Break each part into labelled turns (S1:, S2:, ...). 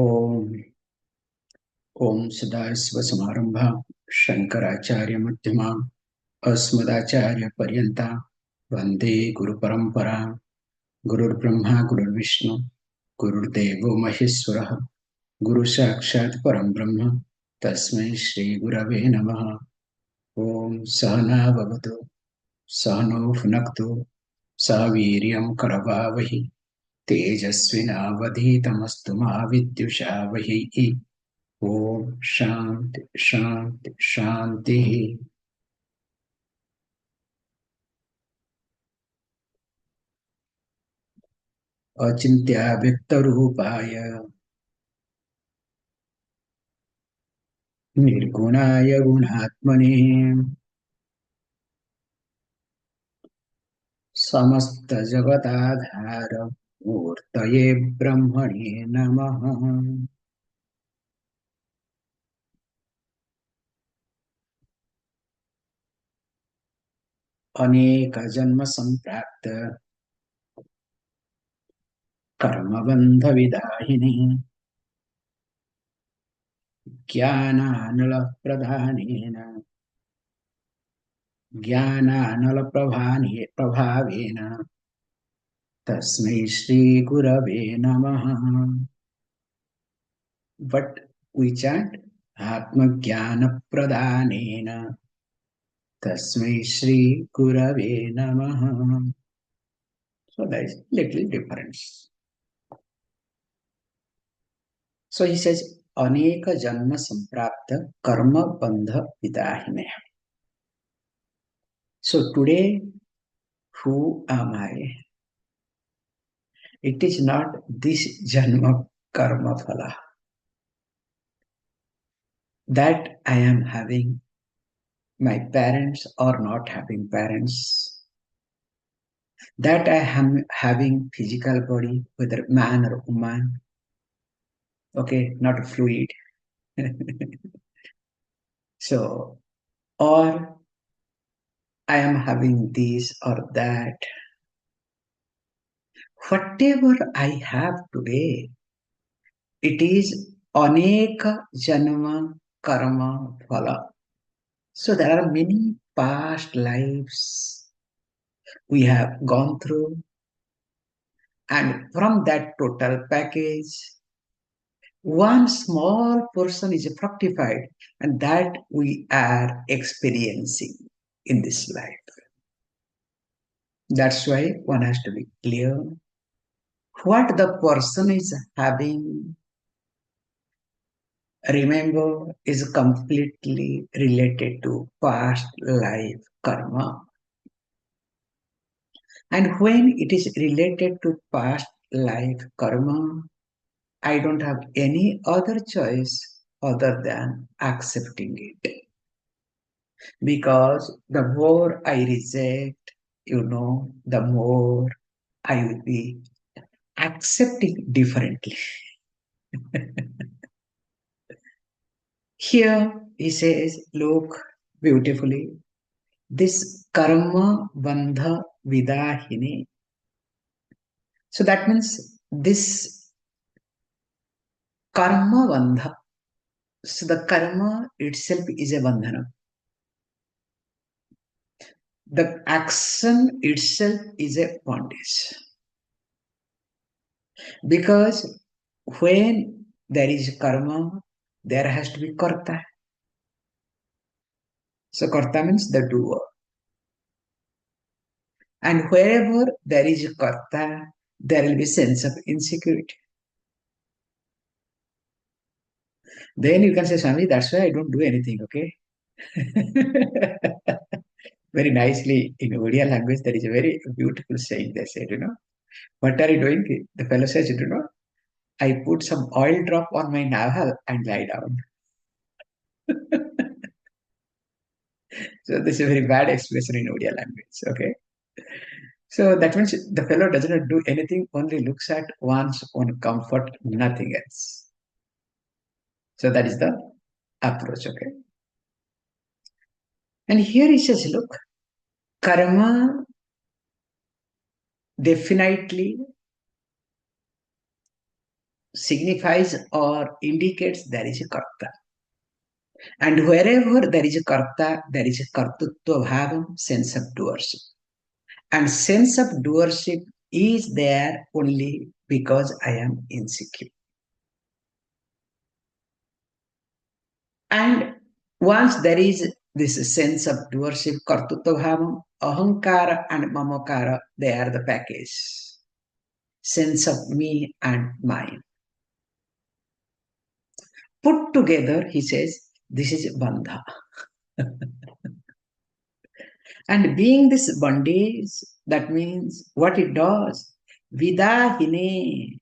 S1: ओम ओम सदाशिवसमारंभा शंकराचार्य मध्यमा अस्मदाचार्य पर्यंता वंदे गुरुपरंपरा गुरुर्ब्रह्मा गुरुर्विष्णु गुरुर्देवो महेश्वरः गुरु साक्षात् परं ब्रह्म तस्मै श्री गुरवे नमः। ओम सहना भवतु सहनो भुनक्तु सह वीर्यं करवावहि तेजस्विनावधीतमस्तु मा विद्युषावहि। ओम शांति शांति शांति। अचिंत्य व्यक्त रूपाय निर्गुणाय गुणात्मने समस्त जगदाधार मूर्तये ब्रह्मणे नमः। अनेक जन्म संप्राप्त कर्मबंध विदाहिनी ज्ञानानल प्रधानेन ज्ञानानल प्रभावेन तस्मै श्री गुरवे नमः। But we chant Atmajnana Pradhanena Tasmai Shri Gurave Namaha. So there is little difference. So he says Aneka Janma Samprapta Karma Bandha Vidahine. So today, who am I? It is not this Janma Karma Phala that I am having. My parents are not having parents, that I am having physical body, whether man or woman, okay, not a fluid. So, or I am having this or that. Whatever I have today, it is aneka janma karma phala. So there are many past lives we have gone through, and from that total package, one small portion is fructified, and that we are experiencing in this life. That's why one has to be clear what the person is having. Remember, is completely related to past life karma. And when it is related to past life karma, I don't have any other choice other than accepting it. Because the more I reject, the more I will be accepting differently. Here he says, look beautifully, this karma bandha vidahini. So that means this karma bandha. So the karma itself is a bandhana. The action itself is a bondage. Because when there is karma, there has to be karta. So karta means the doer. And wherever there is karta, there will be sense of insecurity. Then you can say, Swami, that's why I don't do anything, okay? Very nicely in Odia language, there is a very beautiful saying they said, what are you doing? The fellow says, I put some oil drop on my navel and lie down. So this is a very bad expression in Odia language, okay? So that means the fellow does not do anything, only looks at one's own comfort, nothing else. So that is the approach, okay? And here he says, look, karma definitely signifies or indicates there is a karta. And wherever there is a karta, there is a kartutva bhavam, sense of doership. And sense of doership is there only because I am insecure. And once there is this sense of doership, kartutva bhavam, ahankara and mamakara, they are the package. Sense of me and mine. Put together, he says, this is bandha. And being this bondage, that means what it does. Vidahine.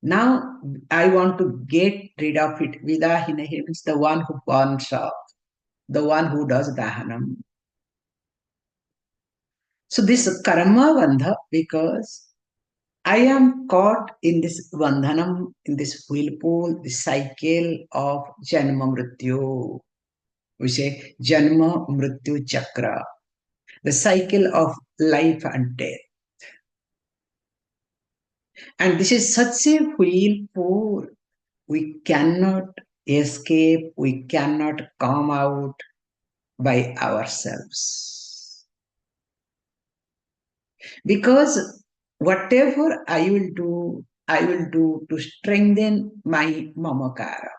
S1: Now I want to get rid of it. Vidahine means the one who burns up, the one who does dahanam. So this karma bandha, because I am caught in this bandhanam, in this whirlpool, this cycle of janma mrityu. We say janma mrityu chakra, the cycle of life and death. And this is such a whirlpool. We cannot escape, we cannot come out by ourselves. Because whatever I will do to strengthen my mamakara.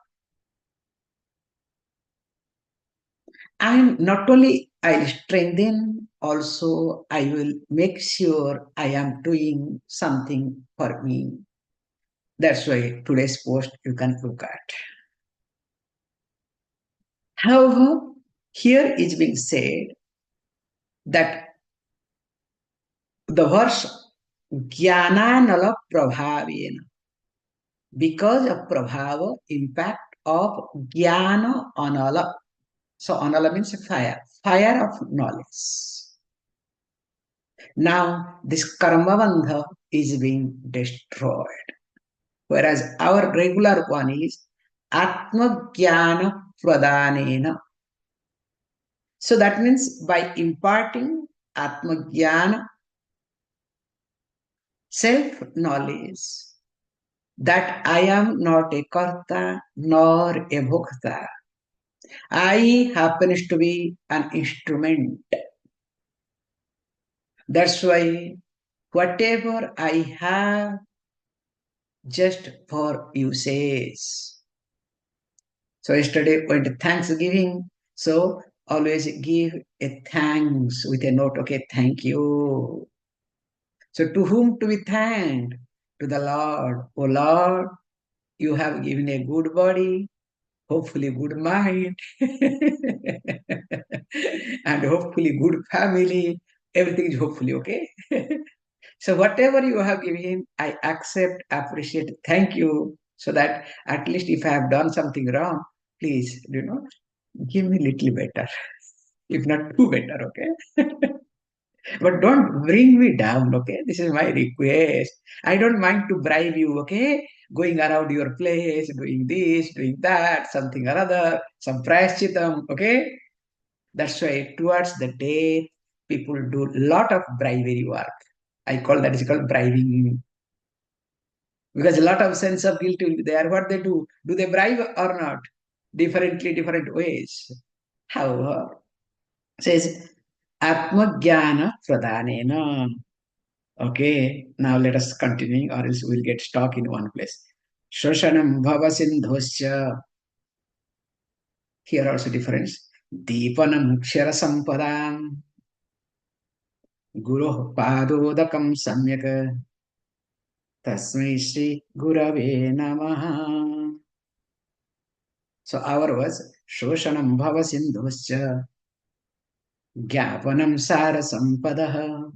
S1: And not only I strengthen, also I will make sure I am doing something for me. That's why today's post you can look at. However, here is being said that the verse Jnananala Prabhavena, because of Prabhava, impact of Jnana Anala. So Anala means fire, fire of knowledge. Now this Karma Bandha is being destroyed. Whereas our regular one is Atma Jnana Pradhanena. So that means by imparting Atma Jnana, self-knowledge, that I am not a karta nor a bhokta. I happens to be an instrument. That's why whatever I have, just for usage. So yesterday went to Thanksgiving. So always give a thanks with a note. Okay, thank you. So to whom to be thanked? To the Lord. Oh Lord, you have given a good body, hopefully good mind, and hopefully good family. Everything is hopefully okay. So whatever you have given, I accept, appreciate, thank you. So that at least if I have done something wrong, please, give me little better, if not too better, okay? But don't bring me down, okay? This is my request. I don't mind to bribe you, okay? Going around your place, doing this, doing that, something or other, some prayaschitam, okay? That's why towards the day, people do lot of bribery work. I call that is called bribing. Because a lot of sense of guilt will be there. What they do? Do they bribe or not? Differently, different ways. However, says Atma Jnana Pradhanena. Okay, now let us continue or else we'll get stuck in one place. Shoshanam Bhava Sindhoscha. Here also difference. Deepanam Kshara Sampadam. Guru Padodakam Samyaka. Tasmai Shri Gurave Namaha. So our was Shoshanam Bhava Sindhoscha. Jnapanam Sara Sampadaha.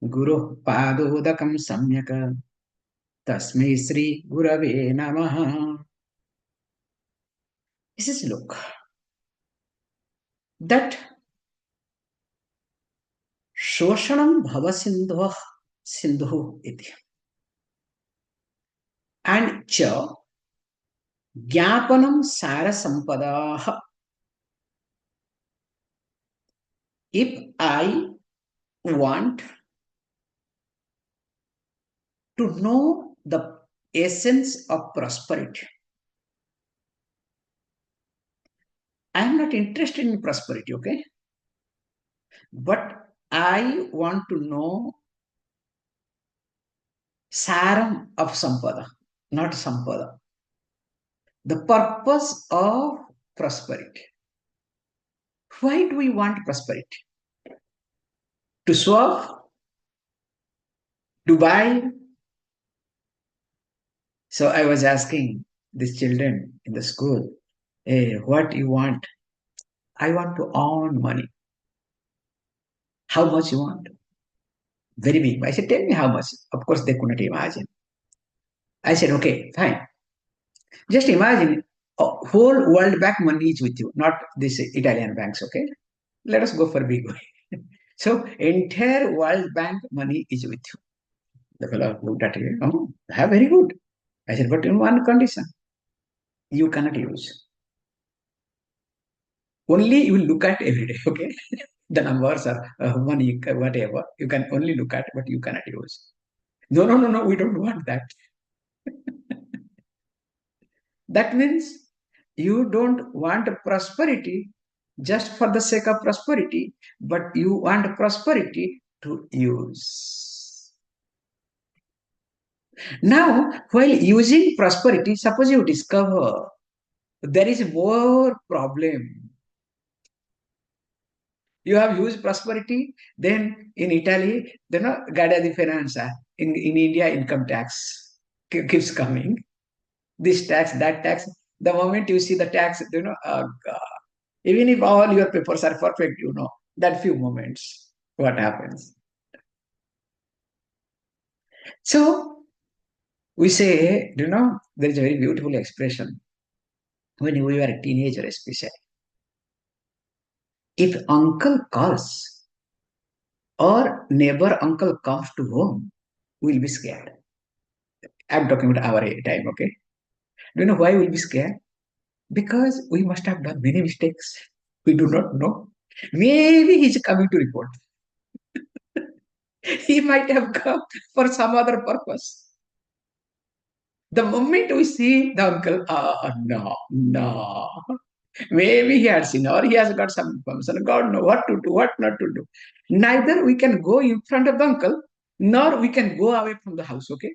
S1: Guru Padodakam Samyaka. Tasmai Sri Gurave Namaha. This is look. That Shoshanam Bhava Sindhu iti. And Cha Jnapanam Sara Sampadaha. If I want to know the essence of prosperity. I am not interested in prosperity, okay? But I want to know saram of sampada, not sampada. The purpose of prosperity. Why do we want prosperity? To serve, to buy. So I was asking these children in the school, hey, what you want? I want to earn money. How much you want? Very big. I said, tell me how much. Of course, they could not imagine. I said, okay, fine. Just imagine, whole world bank money is with you, not this Italian banks, okay? Let us go for big way. So, entire world bank money is with you. The fellow looked at it, oh, very good. I said, but in one condition, you cannot use. Only you will look at every day, okay? The numbers or money, whatever, you can only look at, but you cannot use. No, no, no, no, we don't want that. That means you don't want prosperity just for the sake of prosperity, but you want prosperity to use. Now, while using prosperity, suppose you discover there is more problem. You have used prosperity, then in Italy, Guardia di Finanza, in India, income tax keeps coming. This tax, that tax. The moment you see the tax, even if all your papers are perfect, that few moments, what happens? So we say, there is a very beautiful expression when we were a teenager, especially. If uncle calls or neighbor uncle comes to home, we'll be scared. I'm talking about our time, okay? Do you know why we'll be scared? Because we must have done many mistakes. We do not know. Maybe he's coming to report. He might have come for some other purpose. The moment we see the uncle, no, no. Maybe he had seen or he has got some information. God knows what to do, what not to do. Neither we can go in front of the uncle, nor we can go away from the house, okay?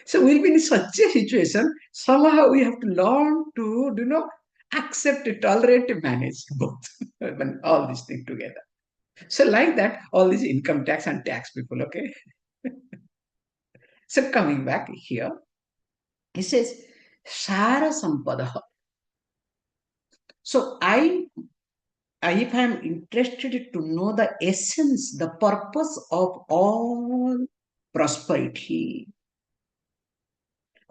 S1: So we'll be in such a situation, somehow we have to learn to, accept, tolerate, manage both, all these things together. So like that, all these income tax and tax people, okay? So coming back here, he says, Shara Sampada. So if I am interested to know the essence, the purpose of all prosperity.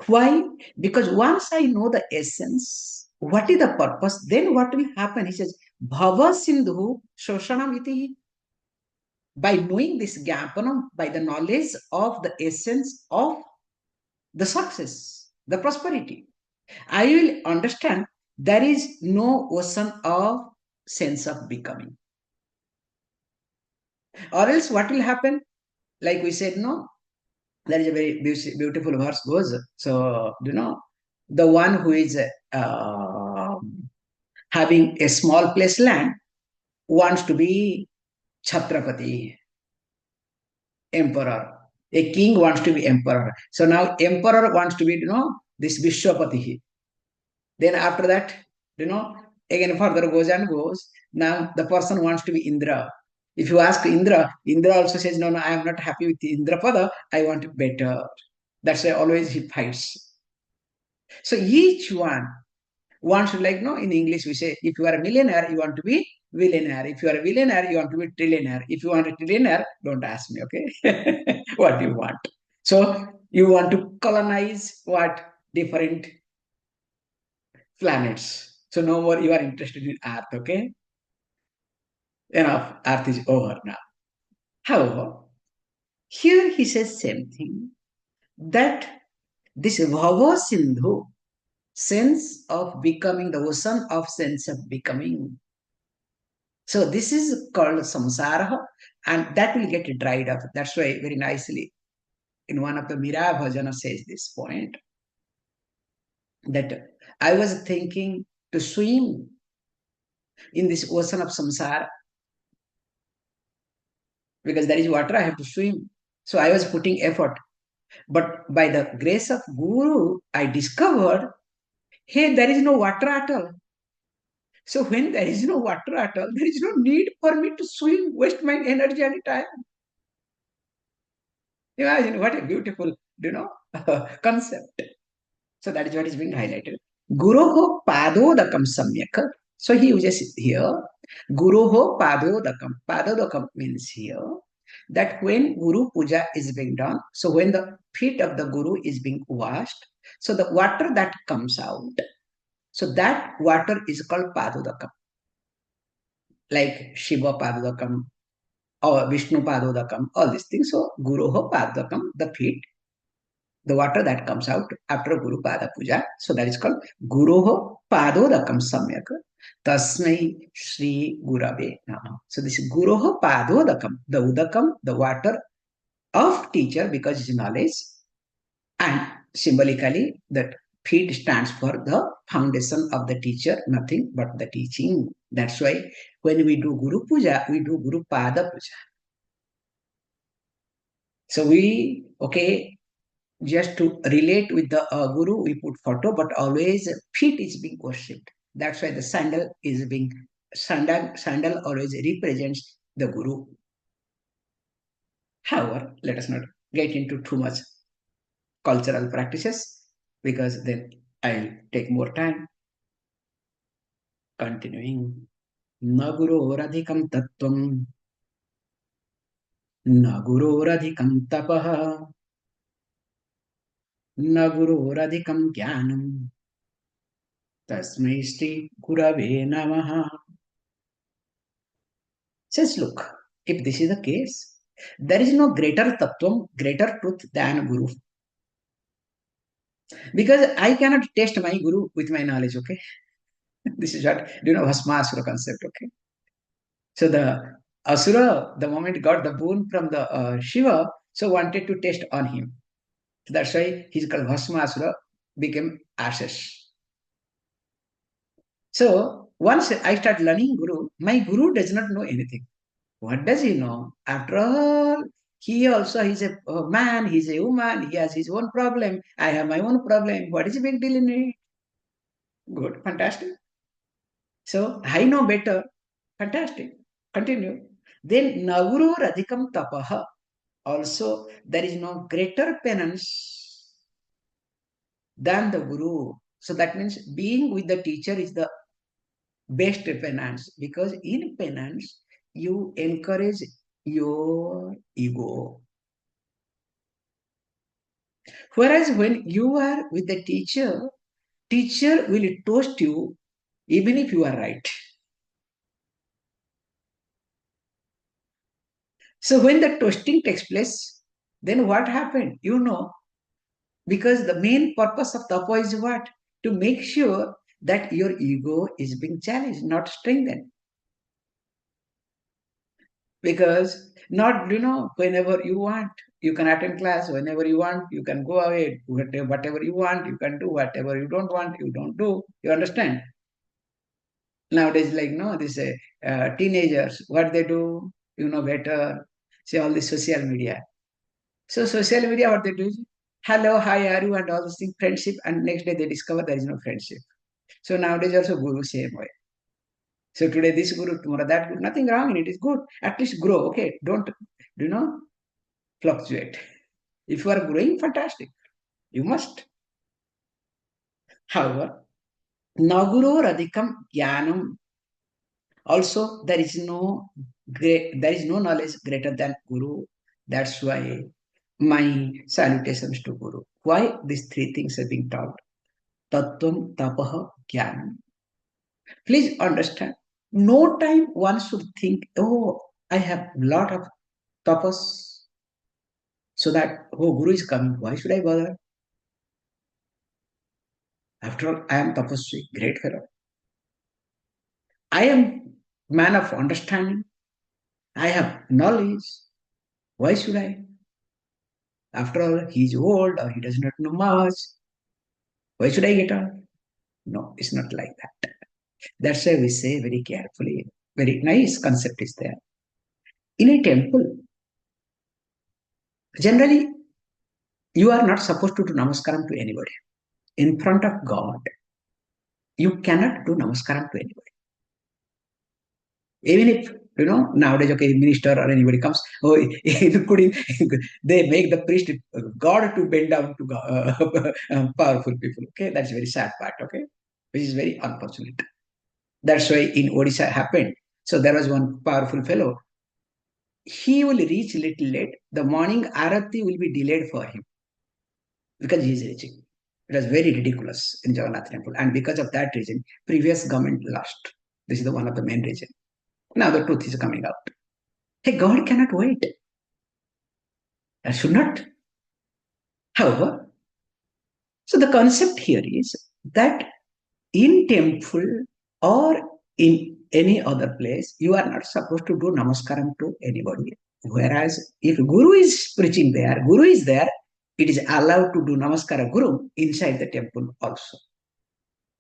S1: Why? Because once I know the essence, what is the purpose, then what will happen? He says, Bhava Sindhu Shoshanam iti. By knowing this Gyapanam, by the knowledge of the essence of the success, the prosperity, I will understand there is no ocean of sense of becoming. Or else what will happen? Like we said, no, there is a very beautiful verse goes. So, the one who is having a small place land wants to be Chhatrapati, emperor. A king wants to be emperor. So now emperor wants to be, this Vishvapati. Then after that, again further goes and goes. Now the person wants to be Indra. If you ask Indra, Indra also says, no, no, I am not happy with Indra Pada. I want better. That's why always he fights. So each one wants to, like, no, in English we say, if you are a millionaire, you want to be billionaire. If you are a billionaire, you want to be trillionaire. If you want a trillionaire, don't ask me, okay? What you want. So you want to colonize what? Different planets. So no more you are interested in Earth, okay? Enough, Earth is over now. However, here he says same thing, that this Bhava Sindhu, sense of becoming, the ocean of sense of becoming. So this is called samsara, and that will get dried up. That's why very nicely in one of the Mira Bhajana says this point that I was thinking to swim in this ocean of samsara because there is water, I have to swim. So I was putting effort. But by the grace of Guru, I discovered, hey, there is no water at all. So when there is no water at all, there is no need for me to swim, waste my energy and time. Imagine what a beautiful, concept. So that is what is being highlighted. Guruho padodakam samyak. So he uses here, Guruho padodakam. Padodakam means here that when Guru Puja is being done, so when the feet of the Guru is being washed, so the water that comes out, so that water is called padodakam. Like Shiva padodakam or Vishnu padodakam, all these things. So Guruho padodakam, the feet, the water that comes out after Guru Pada Puja. So that is called Guruho Padodakam Samyak. Tasmai Shri Gurave Nama. So this is Guruho Padodakam, the Udakam, the water of teacher because it's knowledge. And symbolically, that feet stands for the foundation of the teacher, nothing but the teaching. That's why when we do Guru Puja, we do Guru Pada Puja. So just to relate with the Guru, we put photo, but always feet is being worshipped. That's why the sandal always represents the Guru. However, let us not get into too much cultural practices because then I'll take more time. Continuing. Na guroradhikam tattvam, na guroradhikam tapaha, na guroradhikam jnanam. Tasmai Shri Gurave Namaha. Says, look, if this is the case, there is no greater tattvam, greater truth than Guru. Because I cannot test my Guru with my knowledge, okay? This is what, Bhasma Asura concept, okay? So the Asura, the moment got the boon from the Shiva, so wanted to test on him. So that's why he's called Bhasma Asura, became ashes. So once I start learning Guru, my Guru does not know anything. What does he know? After all, he also is a man, he's a woman, he has his own problem. I have my own problem. What is the big deal in it? Good, fantastic. So I know better. Fantastic. Continue. Then Naguru Radhikam Tapaha. Also, there is no greater penance than the Guru. So that means being with the teacher is the best penance because in penance you encourage your ego. Whereas when you are with the teacher will toast you even if you are right. So when the toasting takes place, then what happened? Because the main purpose of tapa is what? To make sure that your ego is being challenged, not strengthened. Because not, whenever you want, you can attend class, whenever you want, you can go away, whatever you want, you can do, whatever you don't want, you don't do. You understand? Nowadays, like, no, this teenagers, what they do, better. See, all this social media. So social media, what they do is, hello, hi, are you, and all these things, friendship, and next day they discover there is no friendship. So nowadays also Guru same way. So today this Guru, tomorrow that Guru, nothing wrong in it. It's good. At least grow, okay? Don't, fluctuate. If you are growing, fantastic. You must. However, Naguro Radhikam Jnanam. Also, there is no knowledge greater than Guru. That's why my salutations to Guru. Why these three things are being taught? Tattvam, tapaha, jnanam. Please understand. No time one should think, oh, I have lot of tapas, so that, oh, Guru is coming. Why should I bother? After all, I am tapasvi, great fellow. I am man of understanding. I have knowledge. Why should I? After all, he's old or he does not know much. Why should I get on? No, it's not like that. That's why we say very carefully. Very nice concept is there. In a temple, generally, you are not supposed to do namaskaram to anybody. In front of God, you cannot do namaskaram to anybody. Even if, nowadays, okay, minister or anybody comes, oh, they make the priest, God to bend down to God, powerful people. Okay, that's a very sad part. Okay, which is very unfortunate. That's why in Odisha happened. So there was one powerful fellow. He will reach little late. The morning arati will be delayed for him because he is reaching. It was very ridiculous in Jagannath temple, and because of that reason, previous government lost. This is the one of the main reason. Now the truth is coming out. Hey, God cannot wait. I should not. However, so the concept here is that in temple or in any other place, you are not supposed to do namaskaram to anybody. Whereas if Guru is preaching there, Guru is there, it is allowed to do namaskara Guru inside the temple also,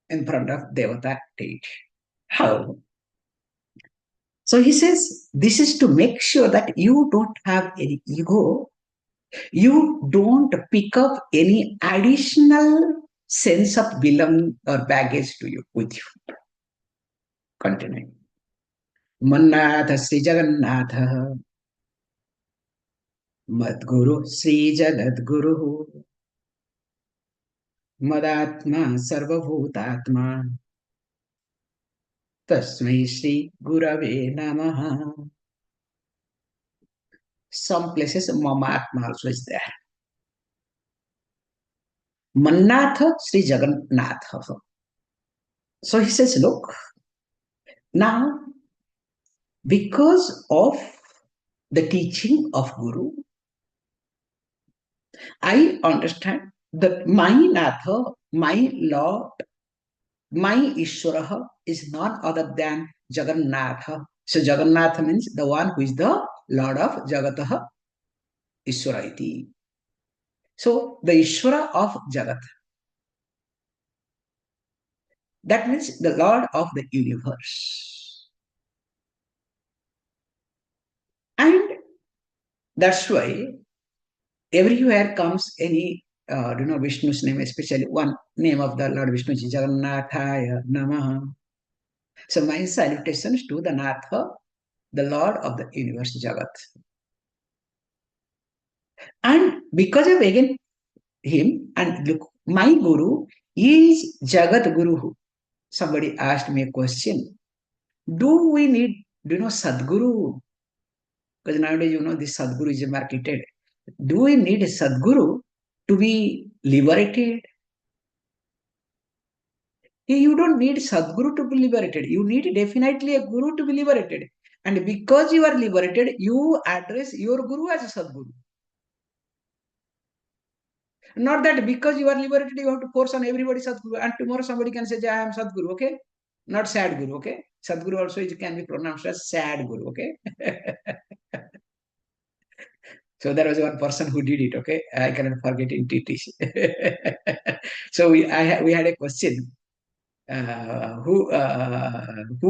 S1: in front of Devata deity. How? So he says, this is to make sure that you don't have any ego, you don't pick up any additional sense of belonging or baggage to you with you. Continuing. Mannath Sri Jagannath Madguru Sri Jagadguru Madatma Sarvabhutatma Tasmai Sri Gurave Namaha. Some places Mamatma also is there. Mannath Sri Jagannath. So he says, look, now because of the teaching of Guru, I understand that my Natha, my Lord, my Ishwara is none other than Jagannatha. So Jagannatha means the one who is the Lord of Jagataha Ishwara. So the Ishwara of Jagat. That means the Lord of the universe. And that's why everywhere comes any Vishnu's name, especially one name of the Lord Vishnu, Jagannathaya Namaha. So my salutations to the Natha, the Lord of the universe, Jagat. And because of again him, and look, my Guru is Jagat Guru. Somebody asked me a question. Do we need, Sadguru? Because nowadays, this Sadguru is marketed. Do we need a Sadguru to be liberated? You don't need Sadguru to be liberated. You need definitely a Guru to be liberated. And because you are liberated, you address your Guru as a Sadguru. Not that because you are liberated, you have to force on everybody Sadguru. And tomorrow somebody can say, I am Sadguru, okay? Not sad Guru, okay? Sadguru also can be pronounced as sad Guru, okay? So there was one person who did it, okay? I cannot forget in TTC. So we had a question. Who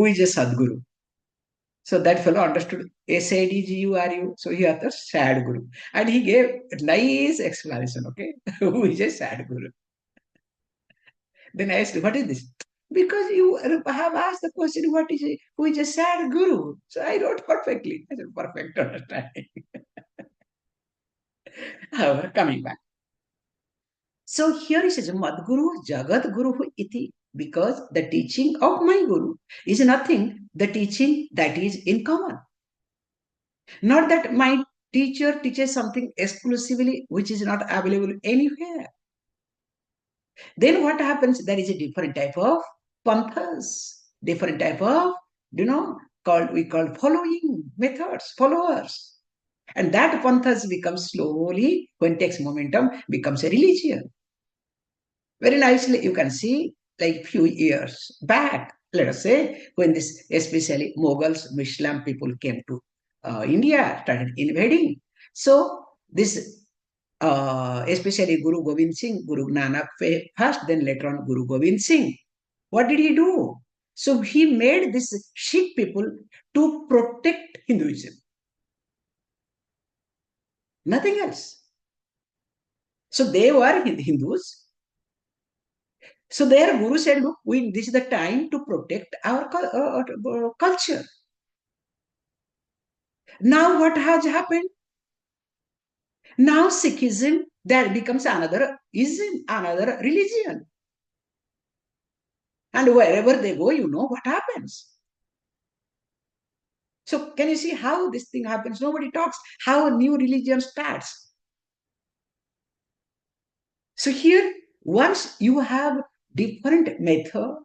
S1: is a Sadguru? So that fellow understood SADGURU. So he had the sad Guru. And he gave a nice explanation, okay? Who is a sad Guru? Then I asked, what is this? Because you have asked the question, who is a sad Guru? So I wrote perfectly. I said, perfect understanding. However, coming back. So here he says, Madguru Jagat Guru iti, because the teaching of my Guru is nothing, the teaching that is in common. Not that my teacher teaches something exclusively which is not available anywhere. Then what happens? There is a different type of panthas, different type of, we call following methods, followers. And that panthas becomes slowly, when it takes momentum, becomes a religion. Very nicely, you can see like few years back, let us say, when this, especially Mughals, Muslim people came to India, started invading. So this especially Guru Gobind Singh, Guru Nanak first, then later on Guru Gobind Singh. What did he do? So he made this Sikh people to protect Hinduism, nothing else. So they were Hindus. So their Guru said, look, this is the time to protect our culture. Now what has happened? Now Sikhism, that becomes another ism, another religion. And wherever they go, you know what happens. So can you see how this thing happens? Nobody talks how a new religion starts. So here, once you have different method,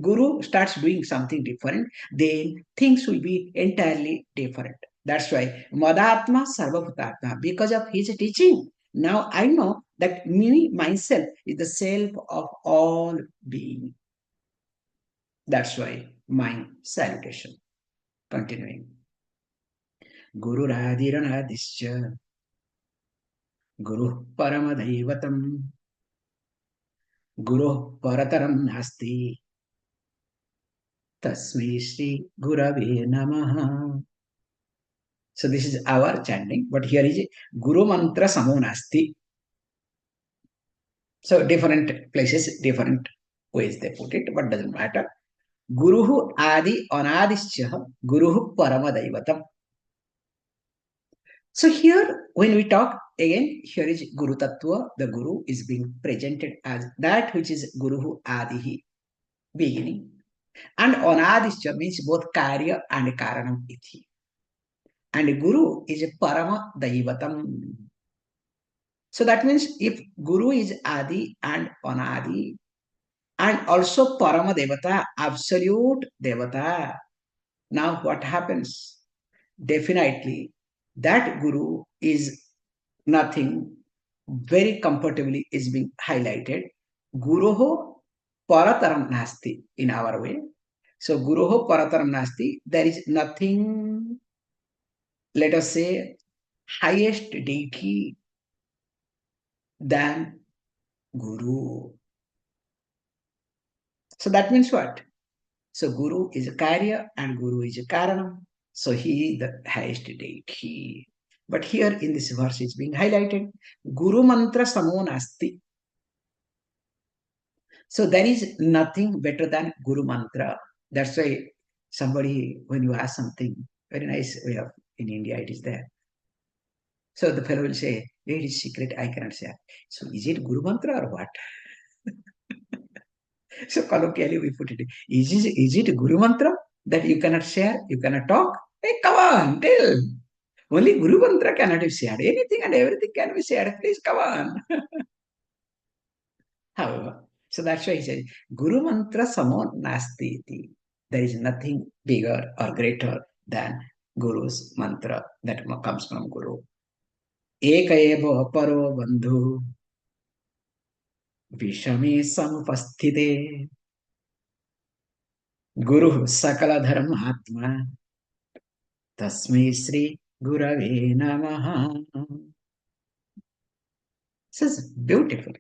S1: Guru starts doing something different, then things will be entirely different. That's why Madatma Sarvabhutatma, because of his teaching, now I know that me, myself, is the self of all being. That's why my salutation. Continuing. Guru Radhiranadischa, Guru Paramadaivatam, Guru Parataram Nasti, Tasmai Shri Gurave Namaha. So this is our chanting, but here is Guru Mantra Samo Nasti. So different places, different ways they put it, but doesn't matter. Guruhu Adi Anadischa, Guruhu Paramadaivatam. So here, when we talk again, here is Guru Tattva. The Guru is being presented as that which is Guruhu Adihi, beginning. And Anadischa means both Karya and Karanam Ithi. And Guru is Parama Daivatam. So that means if Guru is Adi and Anadi, and also Parama Devata, absolute Devata, now what happens? Definitely, that Guru is nothing, very comfortably is being highlighted. Guruho Parataram Nasti in our way. So Guruho Parataram Nasti, there is nothing, let us say, highest deity than Guru. So that means what? So Guru is a Karya and Guru is a Karanam. So he is the highest deity. But here in this verse it's being highlighted. Guru Mantra Samo Nasti. So there is nothing better than Guru Mantra. That's why somebody, when you ask something, very nice way of, in India it is there. So the fellow will say, it is secret, I cannot say. So is it Guru Mantra or what? So colloquially we put it, is it Guru Mantra that you cannot share, you cannot talk? Hey, come on, tell. Only Guru Mantra cannot be shared. Anything and everything can be shared. Please come on. However, so that's why he says, Guru Mantra Samo Nasti iti. There is nothing bigger or greater than Guru's mantra that comes from Guru. Eka eva paro bandhu Vishame samupasthite Guru Sakala Dharmatma Tasmai Sri Gurave Namaha. This is beautiful.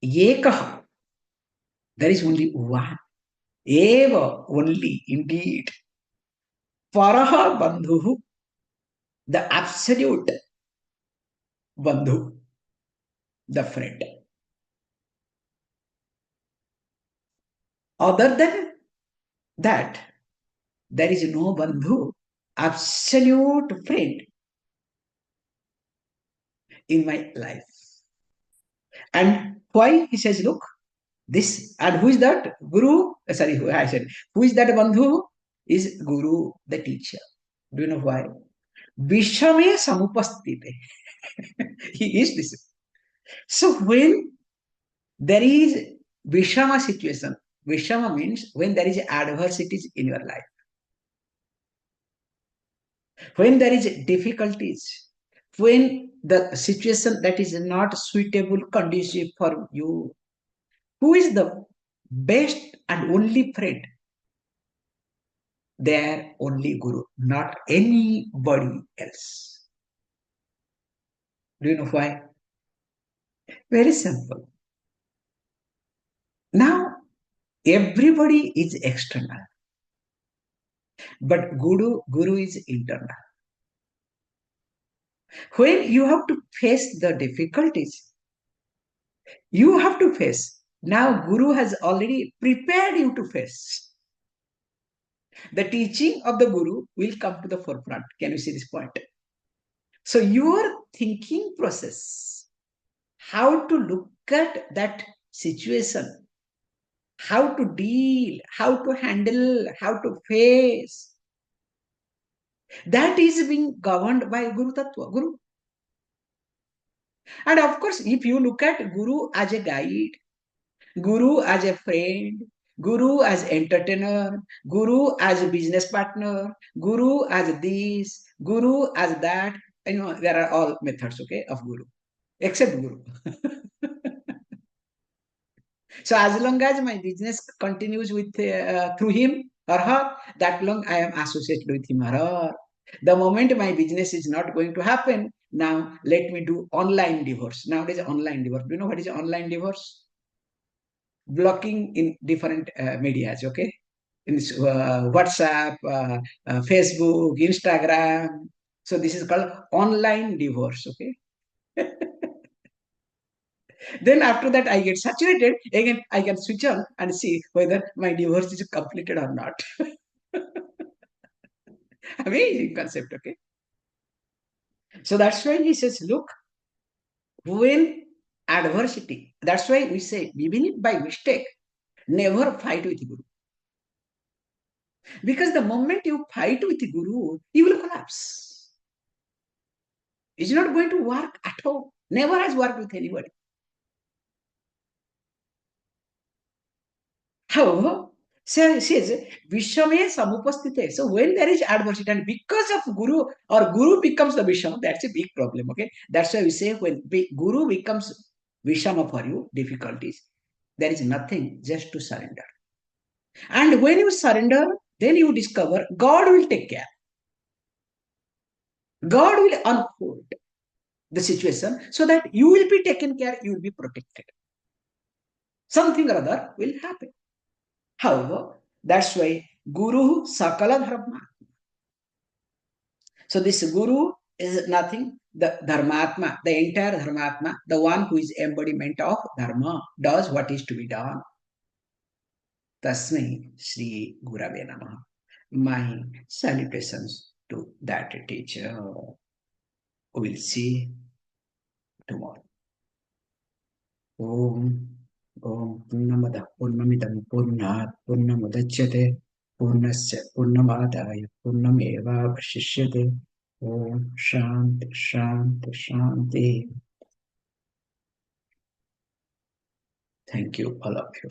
S1: Eka, there is only one. Eva, only, indeed. Paraha Bandhu, the absolute Bandhu, the friend. Other than that, there is no Bandhu, absolute friend in my life. And why? He says, look, this, and who is that? Guru, sorry, I said, who is that Bandhu? Is Guru, the teacher. Do you know why? Vishame samupastite. He is this. So when there is Vishama situation, Vishama means when there is adversities in your life, when there is difficulties, when the situation that is not suitable, conducive for you, who is the best and only friend? There only Guru, not anybody else. Do you know why? Very simple. Now, everybody is external, but Guru is internal. When you have to face the difficulties, you have to face. Now, Guru has already prepared you to face. The teaching of the Guru will come to the forefront. Can you see this point? So, your thinking process, how to look at that situation, how to deal, how to handle, how to face, that is being governed by Guru Tattva, Guru. And of course, if you look at Guru as a guide, Guru as a friend, Guru as entertainer, Guru as a business partner, Guru as this, Guru as that, there are all methods, okay, of Guru, except Guru. So as long as my business continues with through him or her, that long I am associated with him or her. The moment my business is not going to happen, now let me do online divorce. Nowadays, online divorce. Do you know what is online divorce? Blocking in different medias, okay? In WhatsApp, Facebook, Instagram. So this is called online divorce, okay? Then after that, I get saturated. Again, I can switch on and see whether my divorce is completed or not. Amazing concept, okay? So that's why he says, look, when adversity, that's why we say, even if by mistake, never fight with Guru. Because the moment you fight with Guru, you will collapse. It's not going to work at all. Never has worked with anybody. However, says Vishwame Samupastite. So when there is adversity, and because of Guru or Guru becomes the Vishama, that's a big problem. Okay, that's why we say when Guru becomes Vishama for you, difficulties, there is nothing, just to surrender. And when you surrender, then you discover God will take care. God will unfold the situation so that you will be taken care, you will be protected. Something or other will happen. However, that's why Guru Sakala Dharma. So this Guru is nothing, the Dharmatma, the entire Dharmatma, the one who is embodiment of Dharma, does what is to be done. Tasmai Sri Gurave Namaha. My salutations to that teacher. We'll see tomorrow. Om Purnamada Purnamidam Purnat Purnamudachyate Purnasya Purnamadaya Purnameva Vashishyate. Om Shanti Shanti Shanti. Thank you, all of you.